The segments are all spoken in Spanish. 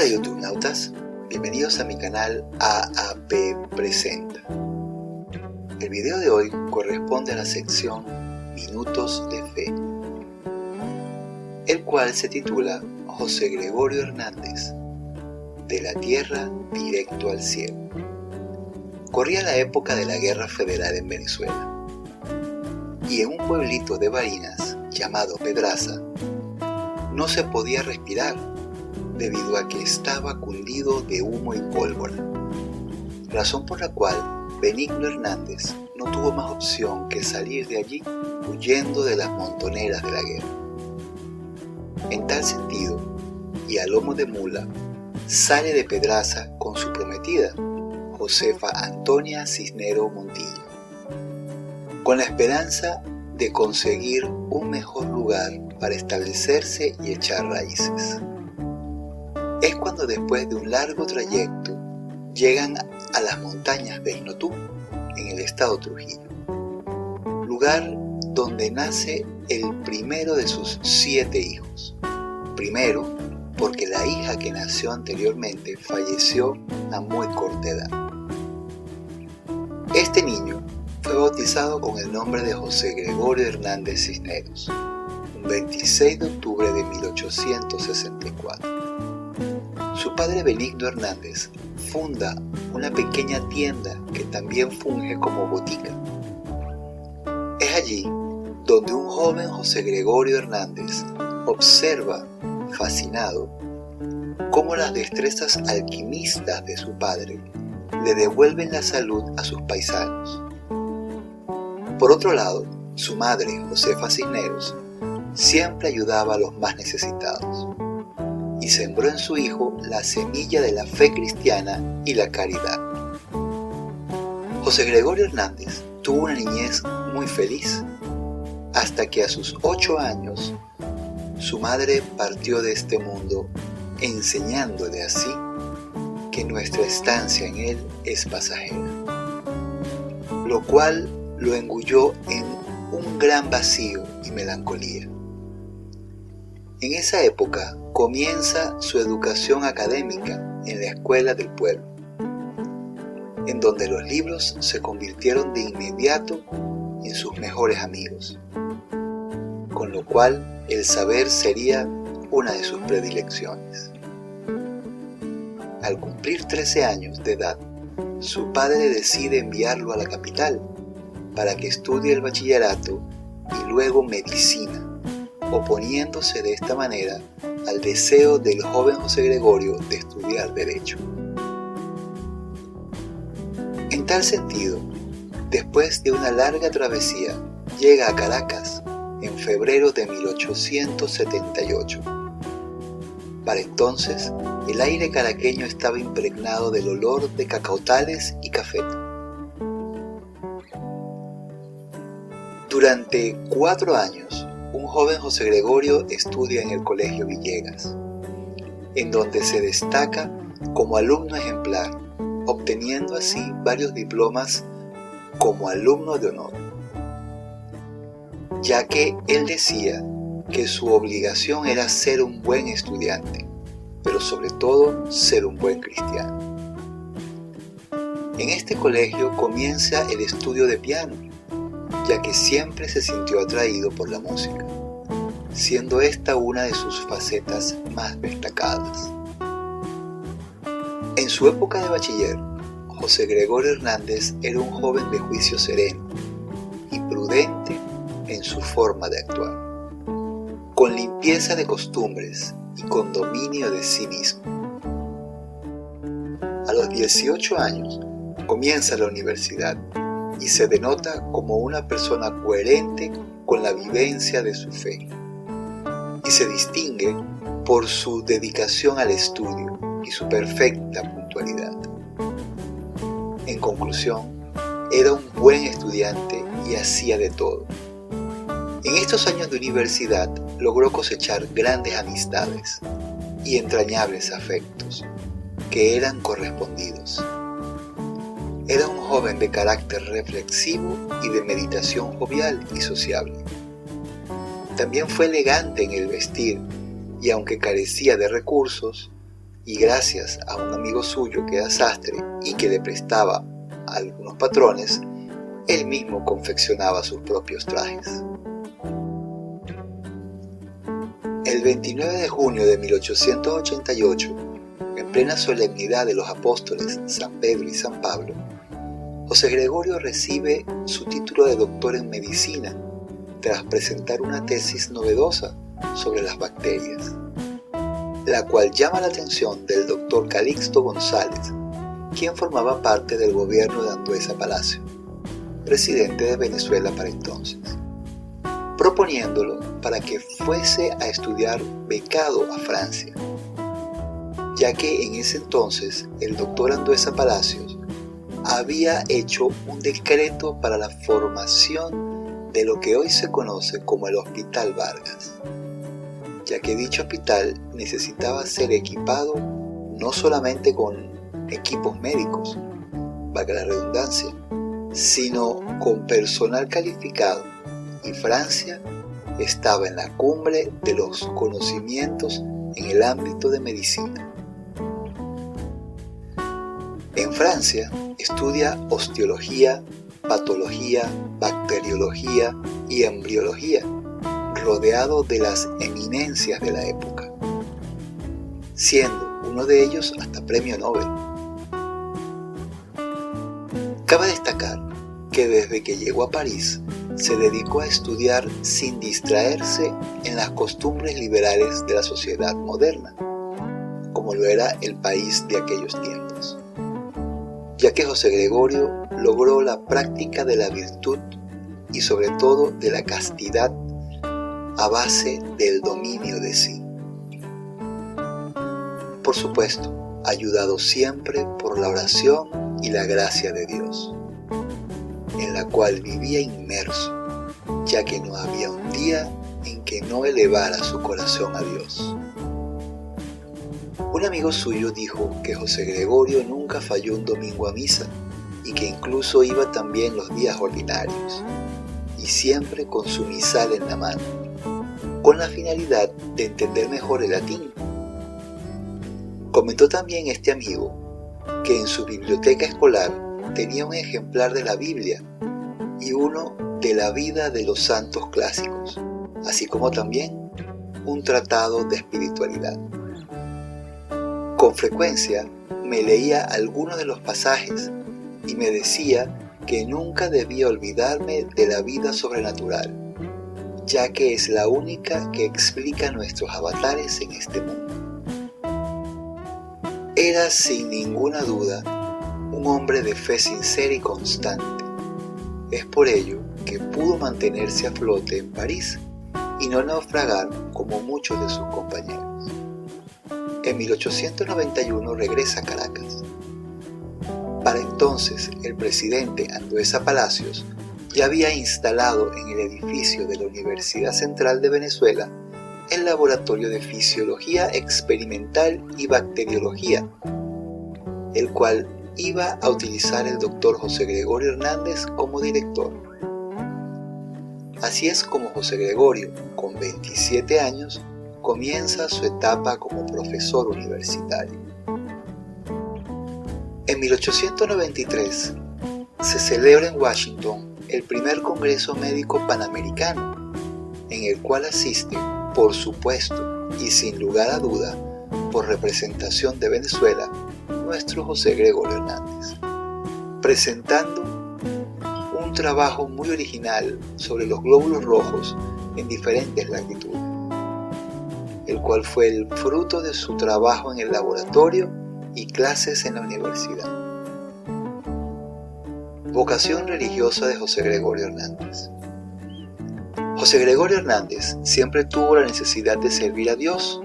Hola YouTubenautas, bienvenidos a mi canal AAP Presenta. El video de hoy corresponde a la sección Minutos de Fe, el cual se titula José Gregorio Hernández, de la tierra directo al cielo. Corría la época de la Guerra Federal en Venezuela, y en un pueblito de Barinas llamado Pedraza no se podía respirar debido a que estaba cundido de humo y pólvora, razón por la cual Benigno Hernández no tuvo más opción que salir de allí huyendo de las montoneras de la guerra. En tal sentido, y a lomo de mula, sale de Pedraza con su prometida, Josefa Antonia Cisneros Montillo, con la esperanza de conseguir un mejor lugar para establecerse y echar raíces. Es cuando después de un largo trayecto llegan a las montañas de Isnotú, en el estado Trujillo, lugar donde nace el primero de sus 7 hijos. Primero, porque la hija que nació anteriormente falleció a muy corta edad. Este niño fue bautizado con el nombre de José Gregorio Hernández Cisneros, un 26 de octubre de 1864. Su padre Benigno Hernández funda una pequeña tienda que también funge como botica. Es allí donde un joven José Gregorio Hernández observa, fascinado, cómo las destrezas alquimistas de su padre le devuelven la salud a sus paisanos. Por otro lado, su madre, Josefa Cisneros, siempre ayudaba a los más necesitados y sembró en su hijo la semilla de la fe cristiana y la caridad. José Gregorio Hernández tuvo una niñez muy feliz, hasta que a sus 8 años su madre partió de este mundo, enseñándole así que nuestra estancia en él es pasajera, lo cual lo engulló en un gran vacío y melancolía. En esa época comienza su educación académica en la escuela del pueblo, en donde los libros se convirtieron de inmediato en sus mejores amigos, con lo cual el saber sería una de sus predilecciones. Al cumplir 13 años de edad, su padre decide enviarlo a la capital para que estudie el bachillerato y luego medicina, oponiéndose de esta manera al deseo del joven José Gregorio de estudiar Derecho. En tal sentido, después de una larga travesía, llega a Caracas en febrero de 1878. Para entonces, el aire caraqueño estaba impregnado del olor de cacautales y café. Durante 4 años, un joven José Gregorio estudia en el Colegio Villegas, en donde se destaca como alumno ejemplar, obteniendo así varios diplomas como alumno de honor, ya que él decía que su obligación era ser un buen estudiante, pero sobre todo ser un buen cristiano. En este colegio comienza el estudio de piano, ya que siempre se sintió atraído por la música, siendo esta una de sus facetas más destacadas. En su época de bachiller, José Gregorio Hernández era un joven de juicio sereno y prudente en su forma de actuar, con limpieza de costumbres y con dominio de sí mismo. A los 18 años comienza la universidad y se denota como una persona coherente con la vivencia de su fe, y se distingue por su dedicación al estudio y su perfecta puntualidad. En conclusión, era un buen estudiante y hacía de todo. En estos años de universidad logró cosechar grandes amistades y entrañables afectos que eran correspondidos. Era un joven de carácter reflexivo y de meditación jovial y sociable. También fue elegante en el vestir y aunque carecía de recursos, y gracias a un amigo suyo que era sastre y que le prestaba a algunos patrones, él mismo confeccionaba sus propios trajes. El 29 de junio de 1888, en plena solemnidad de los apóstoles San Pedro y San Pablo, José Gregorio recibe su título de doctor en medicina tras presentar una tesis novedosa sobre las bacterias, la cual llama la atención del doctor Calixto González, quien formaba parte del gobierno de Andueza Palacio, presidente de Venezuela para entonces, proponiéndolo para que fuese a estudiar becado a Francia, ya que en ese entonces el doctor Andueza Palacios había hecho un decreto para la formación de lo que hoy se conoce como el Hospital Vargas, ya que dicho hospital necesitaba ser equipado no solamente con equipos médicos, valga la redundancia, sino con personal calificado, y Francia estaba en la cumbre de los conocimientos en el ámbito de medicina. En Francia estudia osteología, patología, bacteriología y embriología, rodeado de las eminencias de la época, siendo uno de ellos hasta premio Nobel. Cabe destacar que desde que llegó a París se dedicó a estudiar sin distraerse en las costumbres liberales de la sociedad moderna, como lo era el país de aquellos tiempos, ya que José Gregorio logró la práctica de la virtud y sobre todo de la castidad a base del dominio de sí. Por supuesto, ayudado siempre por la oración y la gracia de Dios, en la cual vivía inmerso, ya que no había un día en que no elevara su corazón a Dios. Un amigo suyo dijo que José Gregorio nunca falló un domingo a misa y que incluso iba también los días ordinarios, y siempre con su misal en la mano, con la finalidad de entender mejor el latín. Comentó también este amigo que en su biblioteca escolar tenía un ejemplar de la Biblia y uno de la vida de los santos clásicos, así como también un tratado de espiritualidad. Con frecuencia me leía algunos de los pasajes y me decía que nunca debía olvidarme de la vida sobrenatural, ya que es la única que explica nuestros avatares en este mundo. Era sin ninguna duda un hombre de fe sincera y constante. Es por ello que pudo mantenerse a flote en París y no naufragar como muchos de sus compañeros. En 1891 regresa a Caracas. Para entonces, el presidente Andueza Palacios ya había instalado en el edificio de la Universidad Central de Venezuela el Laboratorio de Fisiología Experimental y Bacteriología, el cual iba a utilizar el doctor José Gregorio Hernández como director. Así es como José Gregorio, con 27 años, comienza su etapa como profesor universitario. En 1893 se celebra en Washington el primer Congreso Médico Panamericano, en el cual asiste, por supuesto y sin lugar a duda, por representación de Venezuela, nuestro José Gregorio Hernández, presentando un trabajo muy original sobre los glóbulos rojos en diferentes latitudes, el cual fue el fruto de su trabajo en el laboratorio y clases en la universidad. Vocación religiosa de José Gregorio Hernández. José Gregorio Hernández siempre tuvo la necesidad de servir a Dios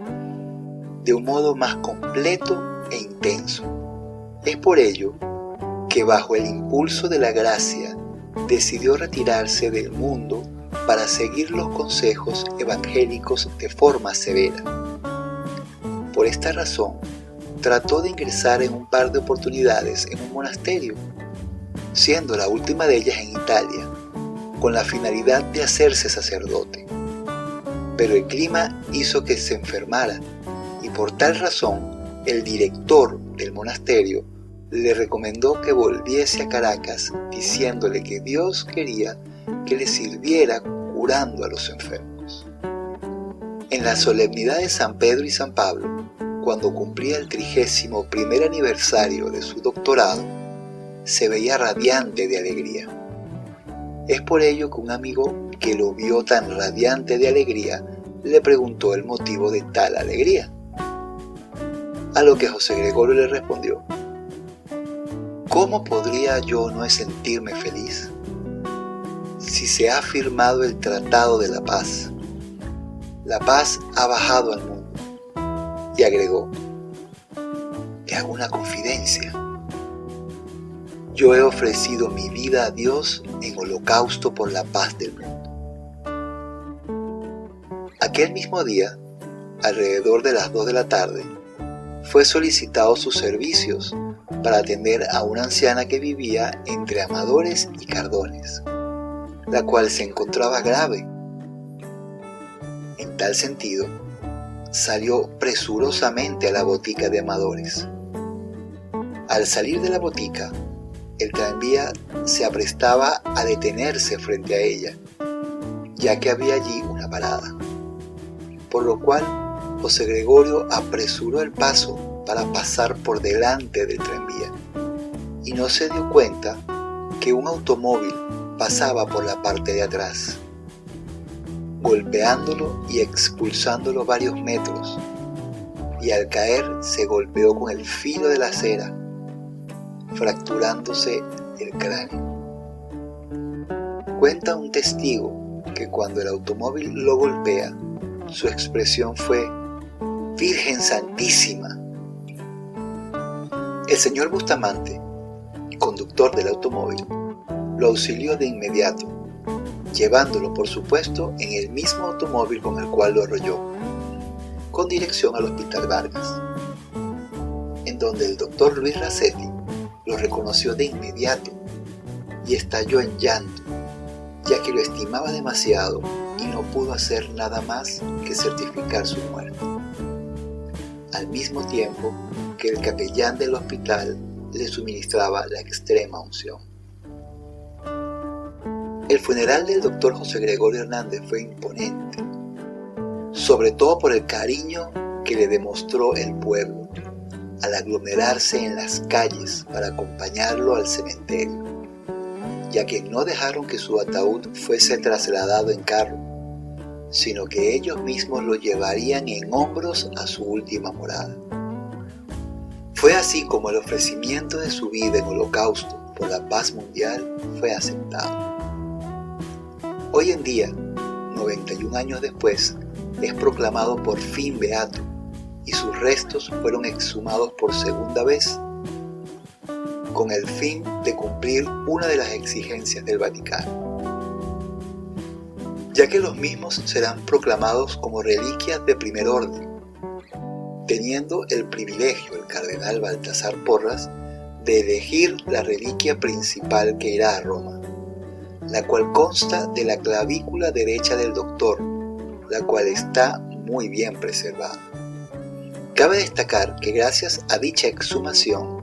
de un modo más completo e intenso. Es por ello que bajo el impulso de la gracia decidió retirarse del mundo para seguir los consejos evangélicos de forma severa. Por esta razón, trató de ingresar en un par de oportunidades en un monasterio, siendo la última de ellas en Italia, con la finalidad de hacerse sacerdote. Pero el clima hizo que se enfermara y por tal razón el director del monasterio le recomendó que volviese a Caracas diciéndole que Dios quería que le sirviera curando a los enfermos. En la solemnidad de San Pedro y San Pablo, cuando cumplía el 31º aniversario de su doctorado, se veía radiante de alegría. Es por ello que un amigo que lo vio tan radiante de alegría le preguntó el motivo de tal alegría. A lo que José Gregorio le respondió: ¿cómo podría yo no sentirme feliz si se ha firmado el Tratado de la Paz? La paz ha bajado al mundo. Y agregó: te hago una confidencia. Yo he ofrecido mi vida a Dios en holocausto por la paz del mundo. Aquel mismo día, alrededor de las 2 de la tarde, fue solicitado sus servicios para atender a una anciana que vivía entre Amadores y Cardones, la cual se encontraba grave. En tal sentido, salió presurosamente a la botica de Amadores. Al salir de la botica, el tranvía se aprestaba a detenerse frente a ella, ya que había allí una parada, por lo cual José Gregorio apresuró el paso para pasar por delante del tranvía y no se dio cuenta que un automóvil pasaba por la parte de atrás, golpeándolo y expulsándolo varios metros, y al caer se golpeó con el filo de la acera, fracturándose el cráneo. Cuenta un testigo que cuando el automóvil lo golpea, su expresión fue: ¡Virgen Santísima! El señor Bustamante, conductor del automóvil, lo auxilió de inmediato, llevándolo por supuesto en el mismo automóvil con el cual lo arrolló, con dirección al Hospital Vargas, en donde el doctor Luis Racetti lo reconoció de inmediato y estalló en llanto, ya que lo estimaba demasiado y no pudo hacer nada más que certificar su muerte, al mismo tiempo que el capellán del hospital le suministraba la extrema unción. El funeral del doctor José Gregorio Hernández fue imponente, sobre todo por el cariño que le demostró el pueblo al aglomerarse en las calles para acompañarlo al cementerio, ya que no dejaron que su ataúd fuese trasladado en carro, sino que ellos mismos lo llevarían en hombros a su última morada. Fue así como el ofrecimiento de su vida en holocausto por la paz mundial fue aceptado. Hoy en día, 91 años después, es proclamado por fin beato y sus restos fueron exhumados por segunda vez con el fin de cumplir una de las exigencias del Vaticano, ya que los mismos serán proclamados como reliquias de primer orden, teniendo el privilegio el cardenal Baltasar Porras de elegir la reliquia principal que irá a Roma, la cual consta de la clavícula derecha del doctor, la cual está muy bien preservada. Cabe destacar que gracias a dicha exhumación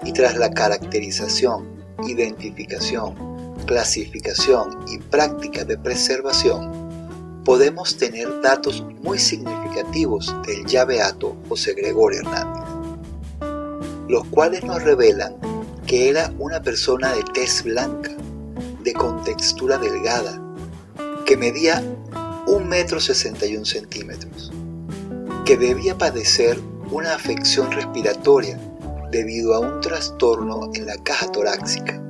y tras la caracterización, identificación, clasificación y práctica de preservación, podemos tener datos muy significativos del ya beato José Gregorio Hernández, los cuales nos revelan que era una persona de tez blanca, de contextura delgada, que medía 1,61 m, que debía padecer una afección respiratoria debido a un trastorno en la caja torácica,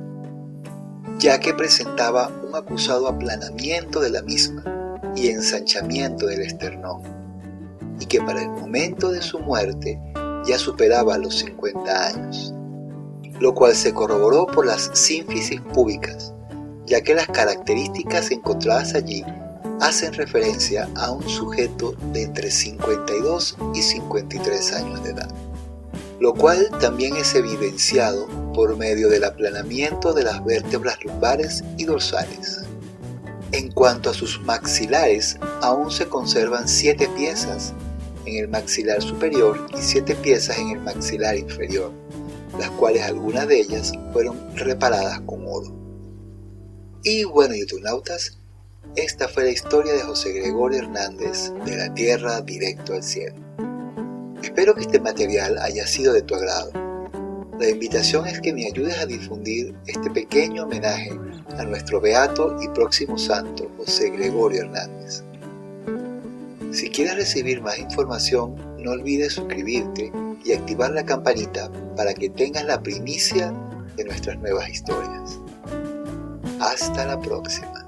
ya que presentaba un acusado aplanamiento de la misma y ensanchamiento del esternón, y que para el momento de su muerte ya superaba los 50 años, lo cual se corroboró por las sínfisis púbicas, ya que las características encontradas allí hacen referencia a un sujeto de entre 52 y 53 años de edad, lo cual también es evidenciado por medio del aplanamiento de las vértebras lumbares y dorsales. En cuanto a sus maxilares, aún se conservan 7 piezas en el maxilar superior y 7 piezas en el maxilar inferior, las cuales algunas de ellas fueron reparadas con oro. Y bueno, youtubernautas, esta fue la historia de José Gregorio Hernández, de la tierra directo al cielo. Espero que este material haya sido de tu agrado. La invitación es que me ayudes a difundir este pequeño homenaje a nuestro beato y próximo santo José Gregorio Hernández. Si quieres recibir más información, no olvides suscribirte y activar la campanita para que tengas la primicia de nuestras nuevas historias. Hasta la próxima.